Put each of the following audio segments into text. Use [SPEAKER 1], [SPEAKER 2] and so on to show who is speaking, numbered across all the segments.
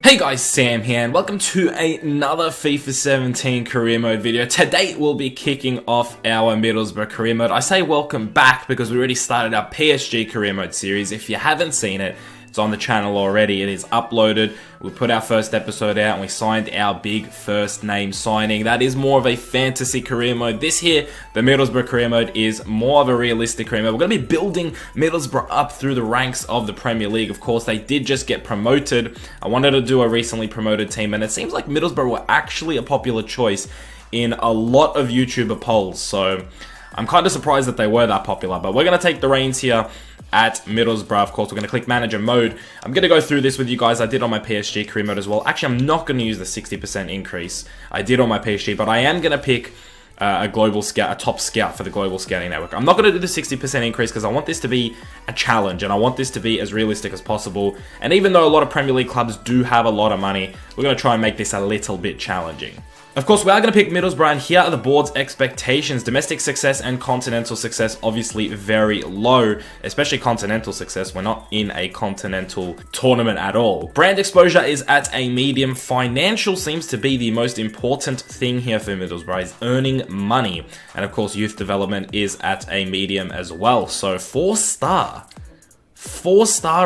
[SPEAKER 1] Hey guys, Sam here, and welcome to another FIFA 17 career mode video. Today we'll be kicking off our Middlesbrough career mode. I say welcome back because we already started our PSG career mode series. If you haven't seen it, it's on the channel already. It is uploaded. We put our first episode out and we signed our big first name signing. That is more of a fantasy career mode. This here, the Middlesbrough career mode, is more of a realistic career mode. We're going to be building Middlesbrough up through the ranks of the Premier League. Of course, they did just get promoted. I wanted to do a recently promoted team, and it seems like Middlesbrough were actually a popular choice in a lot of YouTuber polls. So I'm kind of surprised that they were that popular, but we're going to take the reins here at Middlesbrough. Of course, we're going to click manager mode. I'm going to go through this with you guys. I did on my PSG career mode as well. Actually, I'm not going to use the 60% increase. I did on my PSG, but I am going to pick a global scout, a top scout for the global scouting network. I'm not going to do the 60% increase because I want this to be a challenge and I want this to be as realistic as possible. And even though a lot of Premier League clubs do have a lot of money, we're going to try and make this a little bit challenging. Of course, we are going to pick Middlesbrough, and here are the board's expectations. Domestic success and continental success, obviously very low, especially continental success. We're not in a continental tournament at all. Brand exposure is at a medium. Financial seems to be the most important thing here for Middlesbrough, is earning money. And of course, youth development is at a medium as well. So 4-star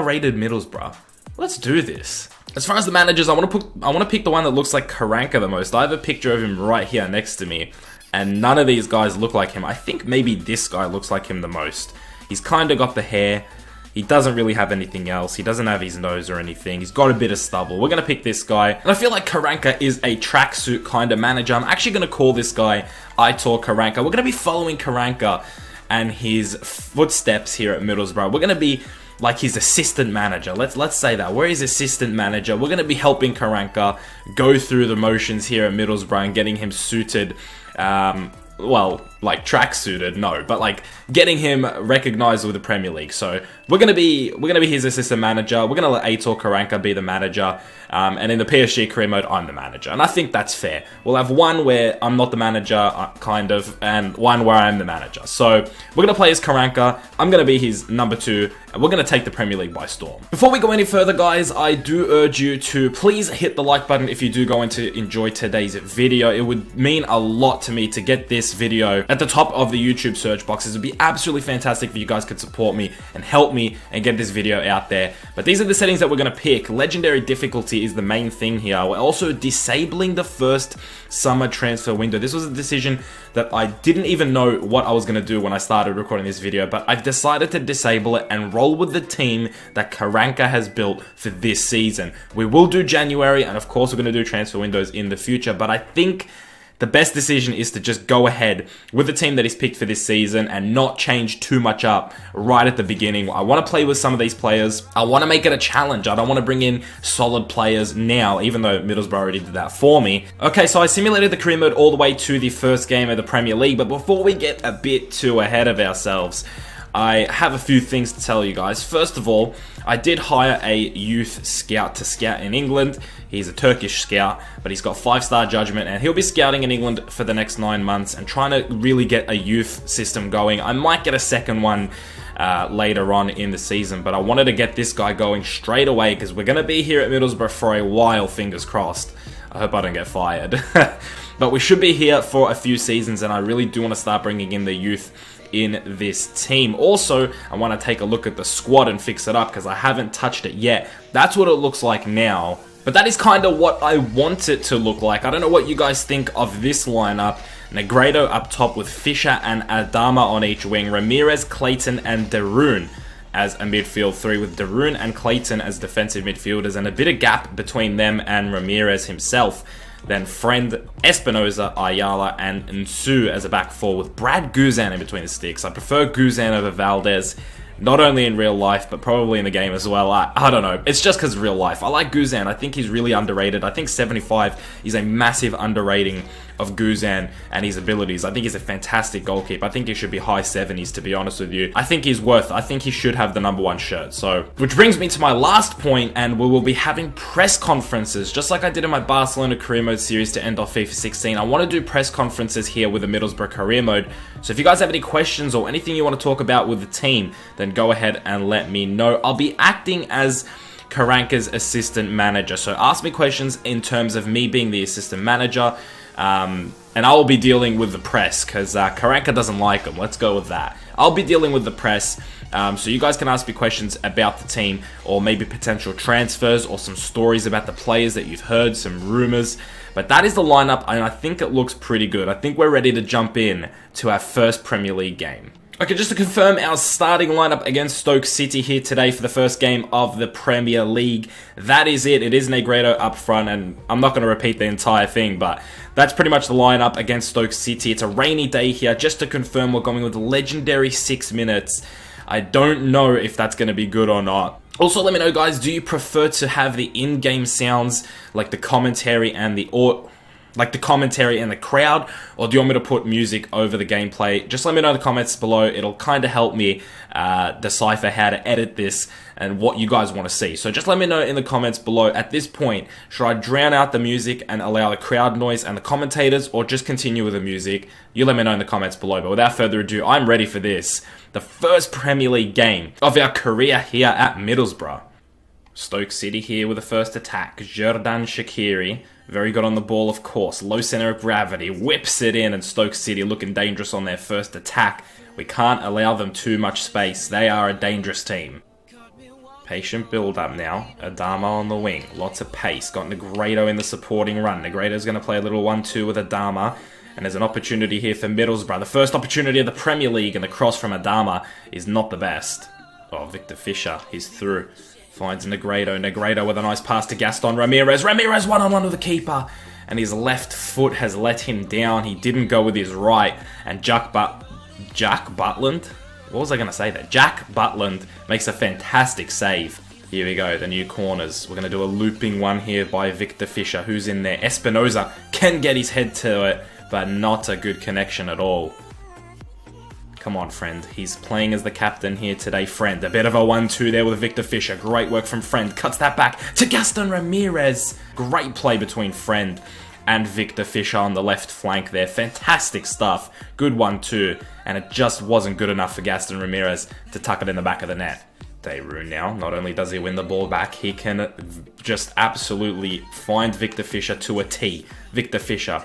[SPEAKER 1] rated Middlesbrough. Let's do this. As far as the managers, I want to pick the one that looks like Karanka the most. I have a picture of him right here next to me, and none of these guys look like him. I think maybe this guy looks like him the most. He's kind of got the hair. He doesn't really have anything else. He doesn't have his nose or anything. He's got a bit of stubble. We're going to pick this guy. And I feel like Karanka is a tracksuit kind of manager. I'm actually going to call this guy Untitled Karanka. We're going to be following Karanka and his footsteps here at Middlesbrough. We're going to be like his assistant manager. Let's say that. We're his assistant manager. We're going to be helping Karanka go through the motions here at Middlesbrough and getting him suited, well, like track suited, no, but like getting him recognized with the Premier League. So we're gonna be his assistant manager. We're gonna let Untitled Karanka be the manager, and in the PSG career mode, I'm the manager, and I think that's fair. We'll have one where I'm not the manager, kind of, and one where I'm the manager. So we're gonna play as Karanka. I'm gonna be his number 2, and we're gonna take the Premier League by storm. Before we go any further, guys, I do urge you to please hit the like button if you do go in to enjoy today's video. It would mean a lot to me to get this video at the top of the YouTube search boxes. It would be absolutely fantastic if you guys could support me and help me and get this video out there. But these are the settings that we're going to pick. Legendary difficulty is the main thing here. We're also disabling the first summer transfer window. This was a decision that I didn't even know what I was going to do when I started recording this video, but I've decided to disable it and roll with the team that Karanka has built for this season. We will do January, and of course we're going to do transfer windows in the future, but I think the best decision is to just go ahead with the team that he's picked for this season and not change too much up right at the beginning. I want to play with some of these players. I want to make it a challenge. I don't want to bring in solid players now, even though Middlesbrough already did that for me. Okay, so I simulated the career mode all the way to the first game of the Premier League, but before we get a bit too ahead of ourselves, I have a few things to tell you guys. First of all, I did hire a youth scout to scout in England. He's a Turkish scout, but he's got 5-star judgment, and he'll be scouting in England for the next 9 months and trying to really get a youth system going. I might get a second one later on in the season, but I wanted to get this guy going straight away because we're going to be here at Middlesbrough for a while, fingers crossed. I hope I don't get fired. But we should be here for a few seasons, and I really do want to start bringing in the youth in this team. Also, I want to take a look at the squad and fix it up because I haven't touched it yet. That's what it looks like now, but that is kind of what I want it to look like. I don't know what you guys think of this lineup. Negredo up top with Fisher and Adama on each wing, Ramirez, Clayton and Darun as a midfield 3, with Darun and Clayton as defensive midfielders, and a bit of gap between them and Ramirez himself. Then Friend, Espinoza, Ayala, and Nsu as a back 4 with Brad Guzan in between the sticks. I prefer Guzan over Valdez, not only in real life, but probably in the game as well. I don't know. It's just because real life. I like Guzan. I think he's really underrated. I think 75 is a massive underrating of Guzan and his abilities. I think he's a fantastic goalkeeper. I think he should be high 70s, to be honest with you. I think he should have the number 1 shirt. So, which brings me to my last point, and we will be having press conferences, just like I did in my Barcelona career mode series to end off FIFA 16. I want to do press conferences here with the Middlesbrough career mode. So if you guys have any questions or anything you want to talk about with the team, then go ahead and let me know. I'll be acting as Karanka's assistant manager. So ask me questions in terms of me being the assistant manager, and I'll be dealing with the press, because Karanka doesn't like them. Let's go with that. I'll be dealing with the press, so you guys can ask me questions about the team, or maybe potential transfers, or some stories about the players that you've heard, some rumors. But that is the lineup, and I think it looks pretty good. I think we're ready to jump in to our first Premier League game. Okay, just to confirm our starting lineup against Stoke City here today for the first game of the Premier League. That is it. It is Negredo up front, and I'm not going to repeat the entire thing, but that's pretty much the lineup against Stoke City. It's a rainy day here. Just to confirm, we're going with legendary 6 minutes. I don't know if that's going to be good or not. Also, let me know, guys, do you prefer to have the in-game sounds, like the commentary and the crowd, or do you want me to put music over the gameplay? Just let me know in the comments below. It'll kind of help me decipher how to edit this and what you guys want to see. So just let me know in the comments below. At this point, should I drown out the music and allow the crowd noise and the commentators, or just continue with the music? You let me know in the comments below. But without further ado, I'm ready for this. The first Premier League game of our career here at Middlesbrough. Stoke City here with the first attack. Xherdan Shaqiri. Very good on the ball, of course. Low center of gravity. Whips it in, and Stoke City looking dangerous on their first attack. We can't allow them too much space. They are a dangerous team. Patient build-up now. Adama on the wing. Lots of pace. Got Negredo in the supporting run. Negredo's going to play a little 1-2 with Adama. And there's an opportunity here for Middlesbrough. The first opportunity of the Premier League, and the cross from Adama is not the best. Oh, Victor Fisher. He's through. Finds Negredo. Negredo with a nice pass to Gaston Ramirez. Ramirez one-on-one with the keeper. And his left foot has let him down. He didn't go with his right. And Jack Butland? What was I going to say there? Jack Butland makes a fantastic save. Here we go, the new corners. We're going to do a looping one here by Victor Fisher, who's in there. Espinoza can get his head to it, but not a good connection at all. Come on, friend. He's playing as the captain here today, friend. A bit of a 1-2 there with Victor Fisher. Great work from friend. Cuts that back to Gaston Ramirez. Great play between friend and Victor Fisher on the left flank there. Fantastic stuff. Good 1-2. And it just wasn't good enough for Gaston Ramirez to tuck it in the back of the net. Dayroo now. Not only does he win the ball back, he can just absolutely find Victor Fisher to a T. Victor Fisher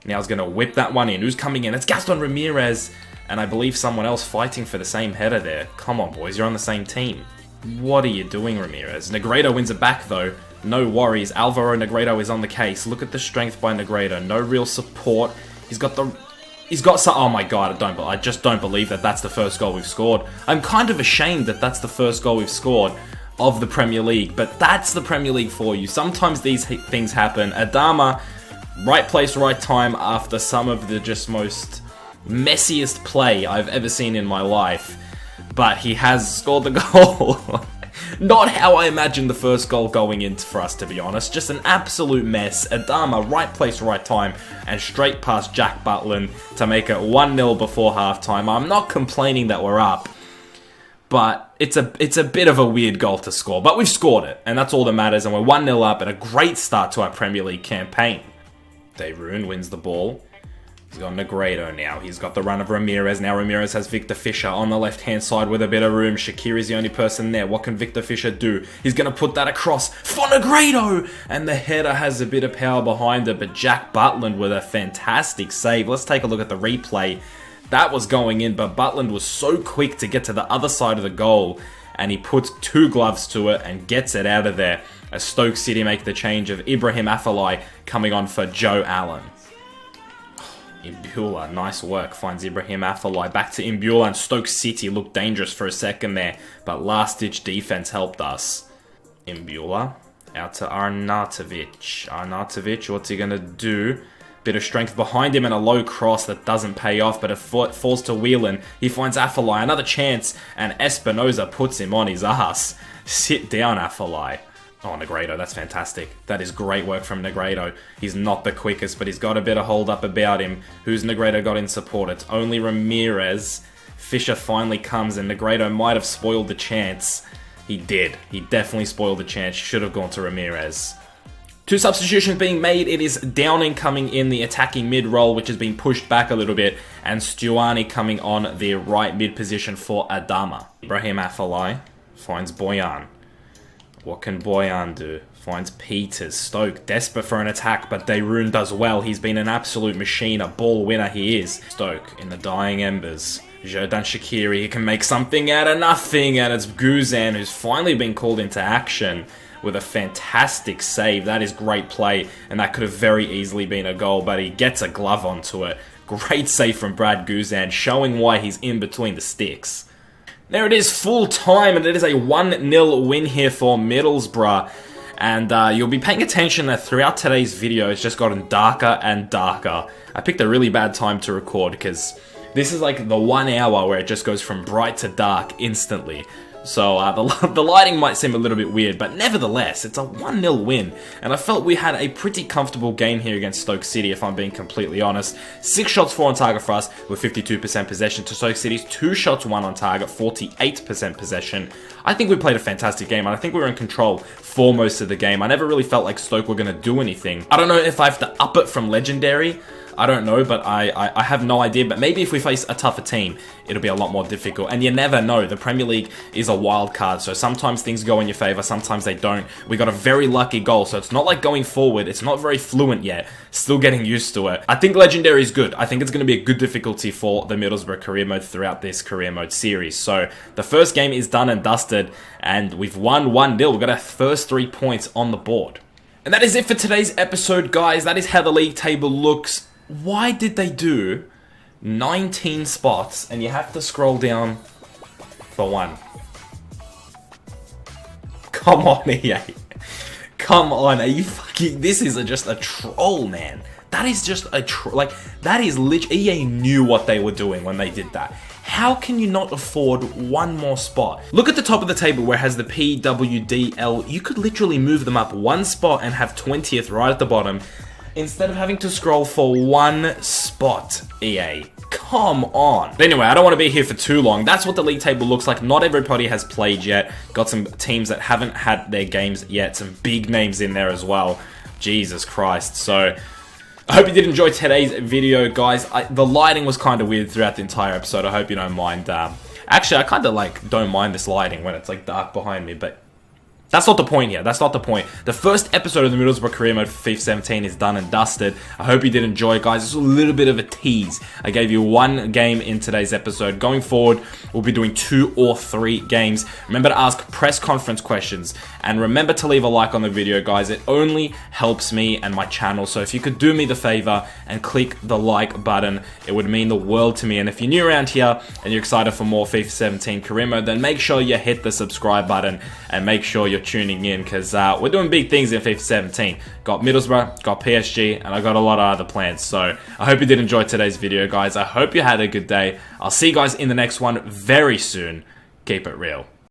[SPEAKER 1] now is going to whip that one in. Who's coming in? It's Gaston Ramirez. And I believe someone else fighting for the same header there. Come on, boys, you're on the same team. What are you doing, Ramirez? Negredo wins it back, though. No worries. Alvaro Negredo is on the case. Look at the strength by Negredo. No real support. He's got some... Oh my god, I just don't believe that that's the first goal we've scored. I'm kind of ashamed that that's the first goal we've scored of the Premier League. But that's the Premier League for you. Sometimes these things happen. Adama, right place, right time after some of the just most... messiest play I've ever seen in my life, but he has scored the goal. Not how I imagined the first goal going in for us, to be honest. Just an absolute mess. Adama, right place, right time, and straight past Jack Butland to make it 1-0 before halftime. I'm not complaining that we're up, but it's a bit of a weird goal to score, but we've scored it, and that's all that matters, and we're 1-0 up, and a great start to our Premier League campaign. Dayroo wins the ball. He's got Negredo now. He's got the run of Ramirez. Now Ramirez has Victor Fisher on the left-hand side with a bit of room. Shaqiri's the only person there. What can Victor Fisher do? He's going to put that across for Negredo! And the header has a bit of power behind it, but Jack Butland with a fantastic save. Let's take a look at the replay. That was going in, but Butland was so quick to get to the other side of the goal, and he puts 2 gloves to it and gets it out of there. As Stoke City make the change of Ibrahim Afellay coming on for Joe Allen. Imbula, nice work, finds Ibrahim Afellay. Back to Imbula, and Stoke City looked dangerous for a second there, but last-ditch defense helped us. Imbula, out to Arnautovic. Arnautovic, what's he going to do? Bit of strength behind him and a low cross that doesn't pay off, but it falls to Whelan. He finds Afellay, another chance, and Espinoza puts him on his ass. Sit down, Afellay. Oh, Negredo, that's fantastic. That is great work from Negredo. He's not the quickest, but he's got a bit of hold up about him. Who's Negredo got in support? It's only Ramirez. Fisher finally comes, and Negredo might have spoiled the chance. He did. He definitely spoiled the chance. Should have gone to Ramirez. 2 substitutions being made. It is Downing coming in the attacking mid role, which has been pushed back a little bit, and Stuani coming on the right mid position for Adama. Ibrahim Afellay finds Boyan. What can Boyan do? Finds Peters. Stoke desperate for an attack, but Deroon does well. He's been an absolute machine, a ball winner he is. Stoke in the dying embers. Xherdan Shaqiri, he can make something out of nothing, and it's Guzan who's finally been called into action with a fantastic save. That is great play, and that could have very easily been a goal, but he gets a glove onto it. Great save from Brad Guzan, showing why he's in between the sticks. There it is, full time, and it is a 1-0 win here for Middlesbrough. And you'll be paying attention that throughout today's video, it's just gotten darker and darker. I picked a really bad time to record because this is like the 1 hour where it just goes from bright to dark instantly. So the lighting might seem a little bit weird, but nevertheless, it's a 1-0 win. And I felt we had a pretty comfortable game here against Stoke City, if I'm being completely honest. 6 shots, 4 on target for us, with 52% possession to Stoke City's 2 shots, 1 on target, 48% possession. I think we played a fantastic game, and I think we were in control for most of the game. I never really felt like Stoke were going to do anything. I don't know if I have to up it from Legendary. I don't know, but I have no idea. But maybe if we face a tougher team, it'll be a lot more difficult. And you never know. The Premier League is a wild card, so sometimes things go in your favour, sometimes they don't. We got a very lucky goal, so it's not like going forward. It's not very fluent yet. Still getting used to it. I think Legendary is good. I think it's going to be a good difficulty for the Middlesbrough career mode throughout this career mode series. So the first game is done and dusted, and we've won 1-0. We've got our first 3 points on the board. And that is it for today's episode, guys. That is how the league table looks. Why did they do 19 spots and you have to scroll down for 1? Come on, EA. Come on, are you fucking... This is just a troll, man. That is just a troll. Like, that is literally... EA knew what they were doing when they did that. How can you not afford 1 more spot? Look at the top of the table where it has the P, W, D, L. You could literally move them up 1 spot and have 20th right at the bottom, instead of having to scroll for 1 spot, EA. Come on. But anyway, I don't want to be here for too long. That's what the league table looks like. Not everybody has played yet. Got some teams that haven't had their games yet. Some big names in there as well. Jesus Christ. So, I hope you did enjoy today's video, guys. The lighting was kind of weird throughout the entire episode. I hope you don't mind. Actually, I kind of like don't mind this lighting when it's like dark behind me, but that's not the point here. That's not the point. The first episode of the Middlesbrough career mode for FIFA 17 is done and dusted. I hope you did enjoy it, guys. This was a little bit of a tease. I gave you 1 game in today's episode. Going forward, we'll be doing 2 or 3 games. Remember to ask press conference questions. And remember to leave a like on the video, guys. It only helps me and my channel. So if you could do me the favor and click the like button, it would mean the world to me. And if you're new around here and you're excited for more FIFA 17 career mode, then make sure you hit the subscribe button and make sure you're tuning in, because we're doing big things in FIFA 17. Got Middlesbrough, got PSG, and I got a lot of other plans. So I hope you did enjoy today's video, guys. I hope you had a good day. I'll see you guys in the next one very soon. Keep it real.